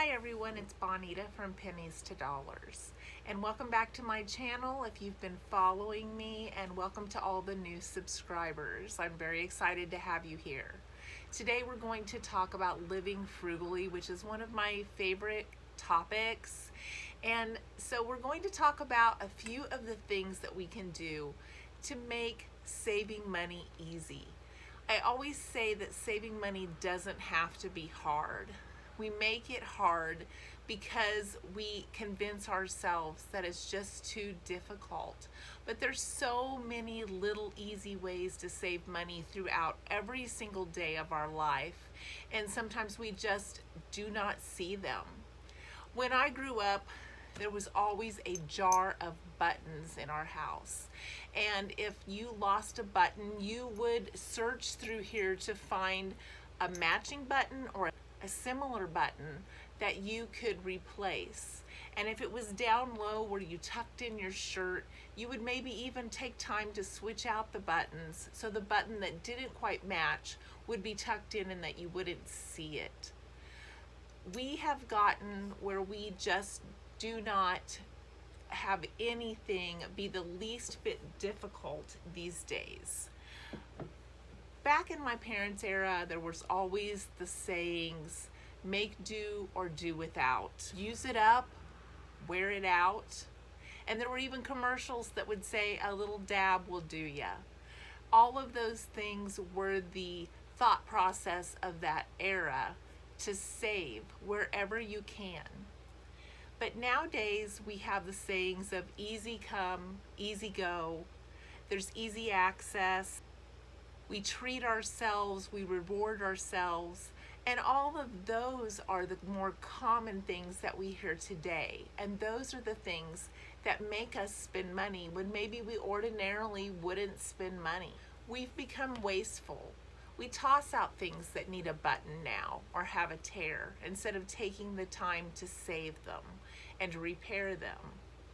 Hi everyone, it's Bonita from Pennies to Dollars, and welcome back to my channel if you've been following me, and welcome to all the new subscribers. I'm very excited to have you here. Today we're going to talk about living frugally, which is one of my favorite topics, and so we're going to talk about a few of the things that we can do to make saving money easy. I always say that saving money doesn't have to be hard. We make it hard because we convince ourselves that it's just too difficult. But there's so many little easy ways to save money throughout every single day of our life, and sometimes we just do not see them. When I grew up, there was always a jar of buttons in our house. And if you lost a button, you would search through here to find a matching button or a similar button that you could replace. And if it was down low where you tucked in your shirt, you would maybe even take time to switch out the buttons so the button that didn't quite match would be tucked in and that you wouldn't see it. We have gotten where we just do not have anything be the least bit difficult these days. Back in my parents' era, there was always the sayings, make do or do without. Use it up, wear it out. And there were even commercials that would say a little dab will do ya. All of those things were the thought process of that era to save wherever you can. But nowadays we have the sayings of easy come, easy go. There's easy access. We treat ourselves, we reward ourselves, and all of those are the more common things that we hear today. And those are the things that make us spend money when maybe we ordinarily wouldn't spend money. We've become wasteful. We toss out things that need a button now or have a tear instead of taking the time to save them and repair them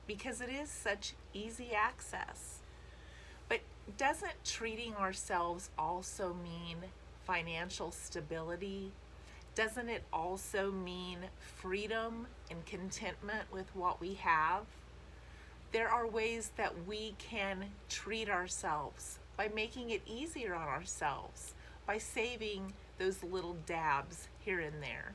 because it is such easy access. But doesn't treating ourselves also mean financial stability? Doesn't it also mean freedom and contentment with what we have? There are ways that we can treat ourselves by making it easier on ourselves, by saving those little dabs here and there.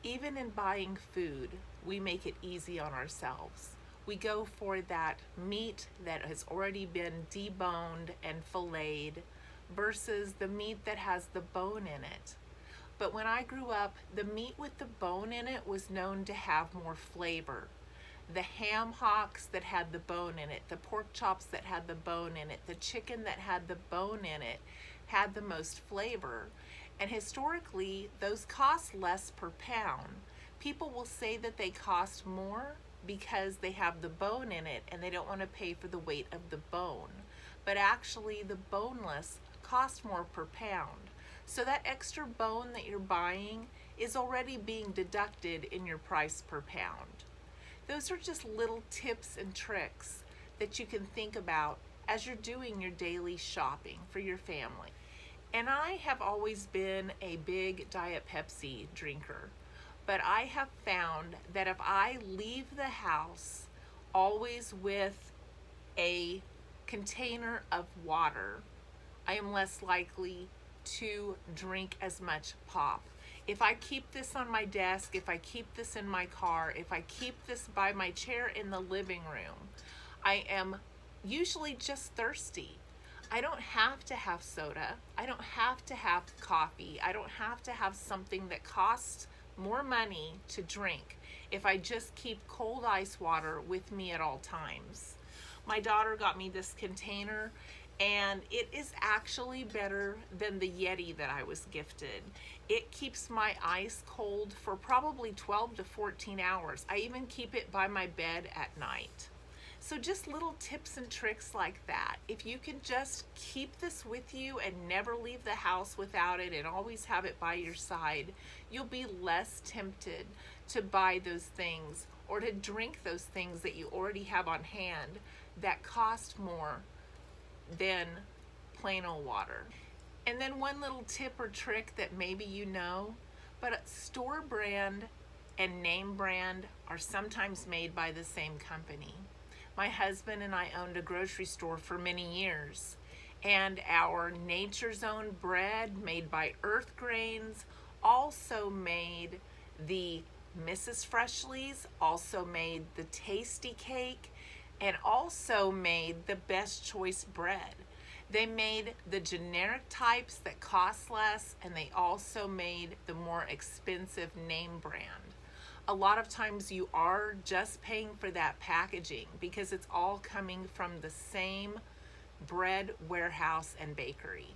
Even in buying food, we make it easy on ourselves. We go for that meat that has already been deboned and filleted versus the meat that has the bone in it. But when I grew up, the meat with the bone in it was known to have more flavor. The ham hocks that had the bone in it, the pork chops that had the bone in it, the chicken that had the bone in it had the most flavor. And historically, those cost less per pound. People will say that they cost more because they have the bone in it and they don't want to pay for the weight of the bone. But actually the boneless cost more per pound. So that extra bone that you're buying is already being deducted in your price per pound. Those are just little tips and tricks that you can think about as you're doing your daily shopping for your family. And I have always been a big Diet Pepsi drinker. But I have found that if I leave the house always with a container of water, I am less likely to drink as much pop. If I keep this on my desk, if I keep this in my car, if I keep this by my chair in the living room, I am usually just thirsty. I don't have to have soda. I don't have to have coffee. I don't have to have something that costs more money to drink if I just keep cold ice water with me at all times. My daughter got me this container and it is actually better than the Yeti that I was gifted. It keeps my ice cold for probably 12 to 14 hours. I even keep it by my bed at night. So just little tips and tricks like that. If you can just keep this with you and never leave the house without it and always have it by your side, you'll be less tempted to buy those things or to drink those things that you already have on hand that cost more than plain old water. And then one little tip or trick that maybe you know, but store brand and name brand are sometimes made by the same company. My husband and I owned a grocery store for many years, and our Nature's Own bread made by Earth Grains also made the Mrs. Freshly's, also made the Tasty Cake, and also made the Best Choice bread. They made the generic types that cost less, and they also made the more expensive name brand. A lot of times you are just paying for that packaging because it's all coming from the same bread warehouse and bakery.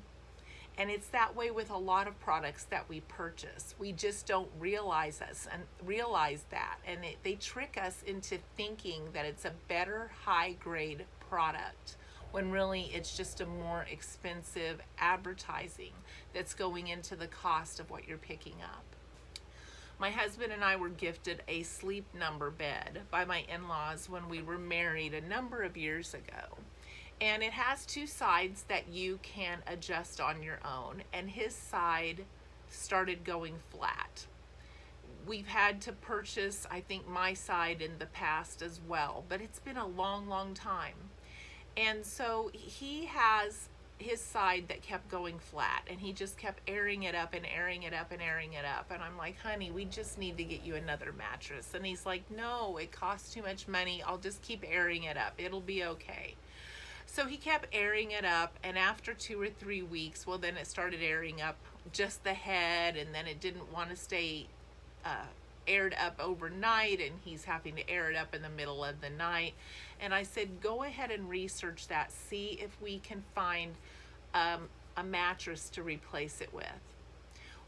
And it's that way with a lot of products that we purchase. We just don't realize that, and they trick us into thinking that it's a better high grade product, when really it's just a more expensive advertising that's going into the cost of what you're picking up. My husband and I were gifted a Sleep Number bed by my in-laws when we were married a number of years ago. And it has two sides that you can adjust on your own, and his side started going flat. We've had to purchase, I think, my side in the past as well, but it's been a long, long time. And so he has his side that kept going flat, and he just kept airing it up and airing it up and airing it up. And I'm like, honey, we just need to get you another mattress. And he's like, no, it costs too much money. I'll just keep airing it up. It'll be okay. So he kept airing it up, and after 2 or 3 weeks, well, then it started airing up just the head, and then it didn't want to stay aired up overnight, and he's having to air it up in the middle of the night. And I said, go ahead and research that, see if we can find a mattress to replace it with.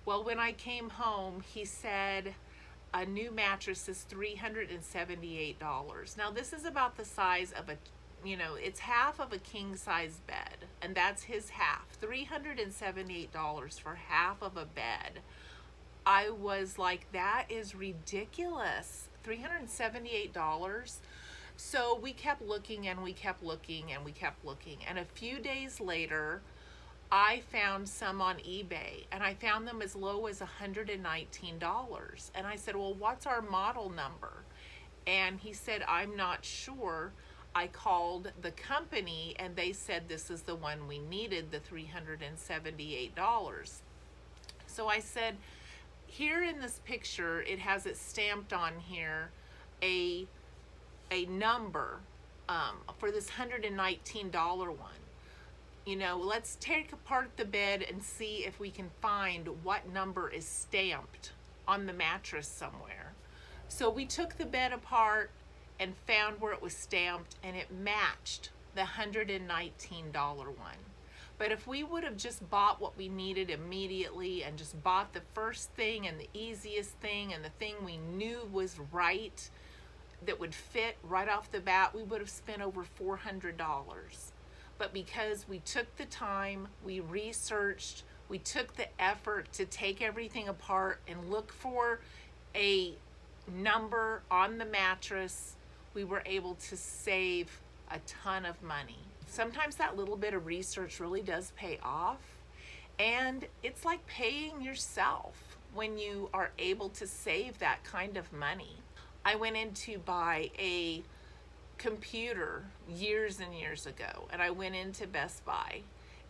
Well, when I came home, he said a new mattress is $378. Now, this is about the size of it's half of a king size bed, and that's his half. $378 for half of a bed. I was like, that is ridiculous. $378. So we kept looking and we kept looking and we kept looking. And a few days later, I found some on eBay, and I found them as low as $119. And I said, well, what's our model number? And he said, I'm not sure. I called the company, and they said this is the one we needed, the $378. So I said, here in this picture, it has it stamped on here, a number for this $119 one. Let's take apart the bed and see if we can find what number is stamped on the mattress somewhere. So we took the bed apart and found where it was stamped, and it matched the $119 one. But if we would have just bought what we needed immediately and just bought the first thing and the easiest thing and the thing we knew was right, that would fit right off the bat, we would have spent over $400. But because we took the time, we researched, we took the effort to take everything apart and look for a number on the mattress, we were able to save a ton of money. Sometimes that little bit of research really does pay off, and it's like paying yourself when you are able to save that kind of money. I went in to buy a computer years and years ago, and I went into Best Buy,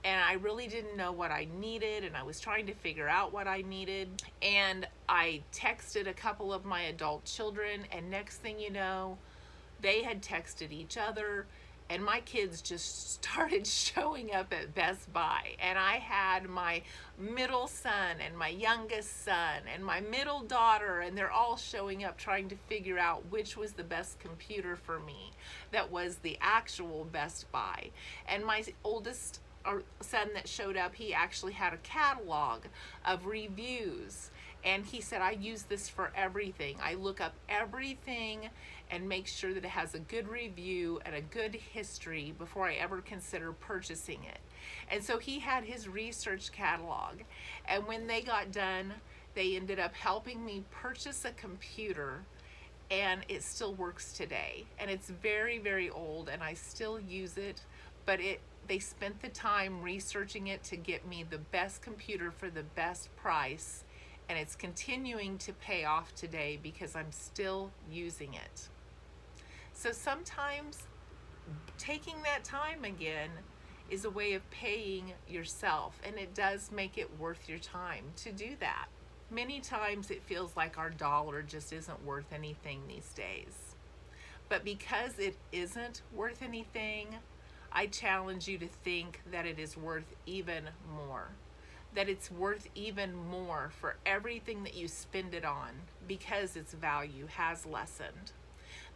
and I really didn't know what I needed, and I was trying to figure out what I needed, and I texted a couple of my adult children, and next thing you know, they had texted each other, and my kids just started showing up at Best Buy. And I had my middle son and my youngest son and my middle daughter, and they're all showing up trying to figure out which was the best computer for me that was the actual Best Buy. And my oldest son that showed up, he actually had a catalog of reviews, and he said, I use this for everything. I look up everything and make sure that it has a good review and a good history before I ever consider purchasing it. And so he had his research catalog, and when they got done, they ended up helping me purchase a computer, and it still works today. And it's very, very old, and I still use it, but they spent the time researching it to get me the best computer for the best price, And it's continuing to pay off today because I'm still using it. So sometimes taking that time again is a way of paying yourself, and it does make it worth your time to do that. Many times it feels like our dollar just isn't worth anything these days. But because it isn't worth anything, I challenge you to think that it is worth even more. That it's worth even more for everything that you spend it on, because its value has lessened.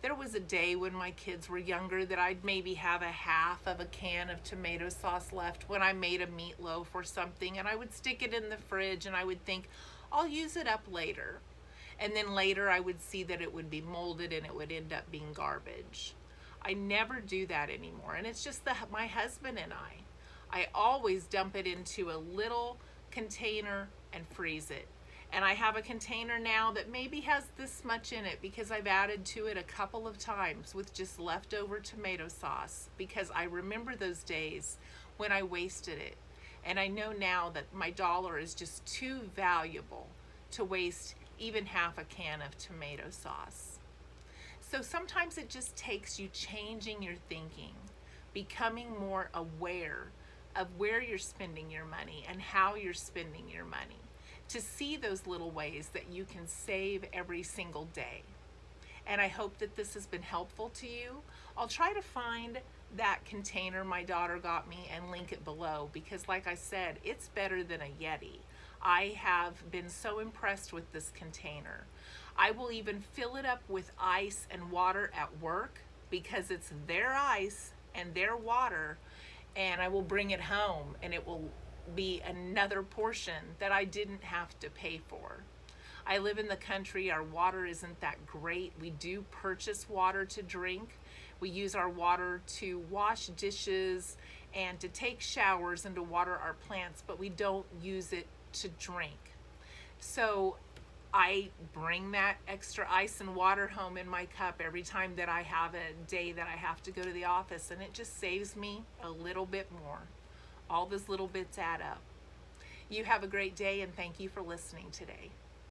There was a day when my kids were younger that I'd maybe have a half of a can of tomato sauce left when I made a meatloaf or something, and I would stick it in the fridge and I would think, I'll use it up later. And then later I would see that it would be molded and it would end up being garbage. I never do that anymore, and it's just my husband and I always dump it into a little container and freeze it. And I have a container now that maybe has this much in it because I've added to it a couple of times with just leftover tomato sauce, because I remember those days when I wasted it. And I know now that my dollar is just too valuable to waste even half a can of tomato sauce. So sometimes it just takes you changing your thinking, becoming more aware of where you're spending your money and how you're spending your money, to see those little ways that you can save every single day. And I hope that this has been helpful to you. I'll try to find that container my daughter got me and link it below, because like I said, it's better than a Yeti. I have been so impressed with this container. I will even fill it up with ice and water at work because it's their ice and their water, and I will bring it home and it will be another portion that I didn't have to pay for. I live in the country. Our water isn't that great. We do purchase water to drink. We use our water to wash dishes and to take showers and to water our plants, but we don't use it to drink. So I bring that extra ice and water home in my cup every time that I have a day that I have to go to the office, and it just saves me a little bit more. All those little bits add up. You have a great day, and thank you for listening today.